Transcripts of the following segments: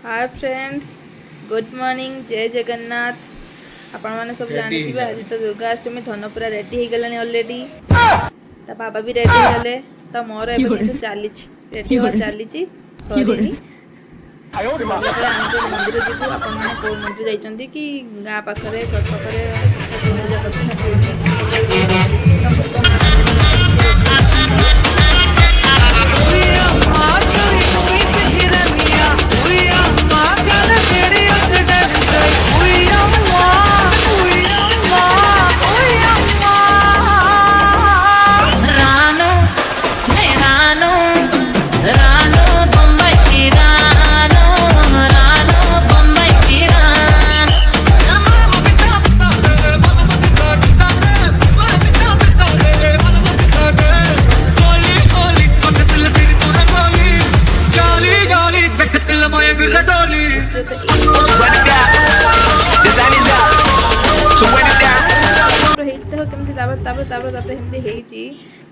Hi friends, good morning, जय जगन्नाथ। आपण मैंने सब जानी आज तो दुर्गाष्टमी धनपुरा रेडी हो गलानी ऑलरेडी। ता बाबा भी रेडी गले तो मोर एबे किंतु चली रेडी हो चली सरीनी। मंदिर जीवु आपण मैंने कौ मंदिर जाइछंती कि गाँ पाखरे घर पाखरे पूजा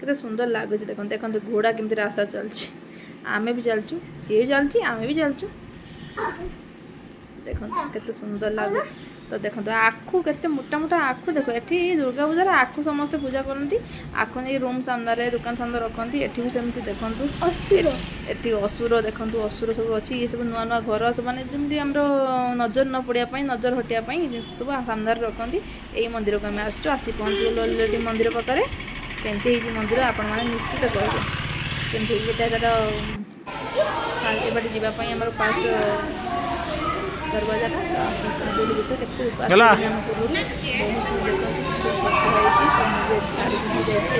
केते सुंदर लगुच। देखो देखो घोड़ा केमती रास्ता चलची, आमे भी चलचु, सी चलची, आमे भी चलचु। देखो केते सुंदर लगुच। तो देखो आखु केते मोटा मोटा आखु। देखो एठी दुर्गा पूजा आखु समस्त पूजा करती। आखु नहीं रूम सामने दुकान सामने रखती। एठी भी सेमती देखो असुर, एठी असुर देखो असुर सब अच्छी। ये सब नुआ नुआ घर सब माने जमी आम नजर न पड़ापी, नजर हटापी जिन सब सामने रखती। यही मंदिर को आम आसी पहुँची गलु अलरेडी मंदिर पाखे। केमती मंदिर आपण मैंने निश्चित कहे केमती तार बाटे जावाई आम फास्ट दरवाजा तो आस पहुँचल भर के बहुत सुंदर देखते सब सजा हो। तो मुझे शाढ़ी पिंधि जाइए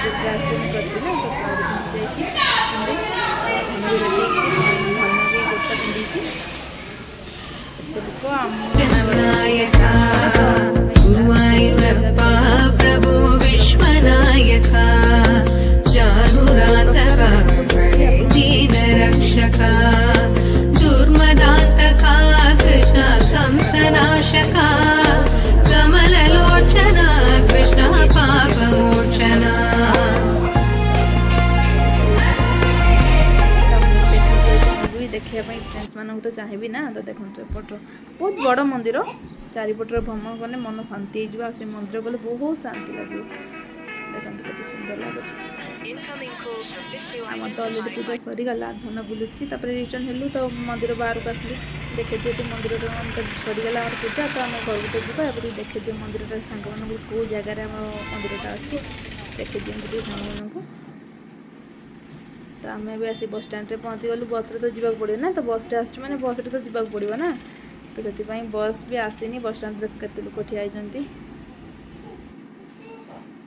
दुर्गाष्टमी कर तो शाढ़ी पिंधि जाइए रेडी भी गोटा पिंधि प्रभु विश्वनायका जानुरातका दीन रक्षका दुर्मदान्तका कृष्ण कंसनाशका कमललोचना कृष्ण पापमोचना। देखा फ्रेंड्स मानक तो चाहिए ना। तो देखो एपट बहुत बड़ मंदिर, चारिपटर भ्रमण कले मन शांति हो। मंदिर गले बहुत शांति लगे। देखो केते सुंदर लगुच। आम तो अलरेडी पूजा सरीगला, धन बुलूची रिटर्न हेलु तो मंदिर बाहर को आसलु। देखे दिए मंदिर तो सरीगला पूजा। तो आम घर को जावा देखे दिए मंदिर सांग मान कौ जगार मंदिरटा अच्छी देखे दिखाँ सांग मानक। तो आम भी आसी बस स्टैंड पहुँची गलु। बस तो जावाक पड़ो ना, तो बस आस मैंने बस तो जावाक पड़ो ना। तो से बस भी आसनी। बस स्टैंड देख के लोक ठिया होती।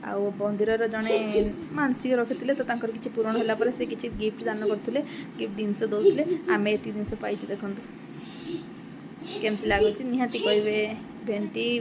आ मंदिर जड़े मानसिक रखी तो किसी पूरण होगापर से किसी गिफ्ट दान करते, गिफ्ट जिनस दौले। आम ये जिनस पाई देखो केमती लगुच निहाती कहे भेंटी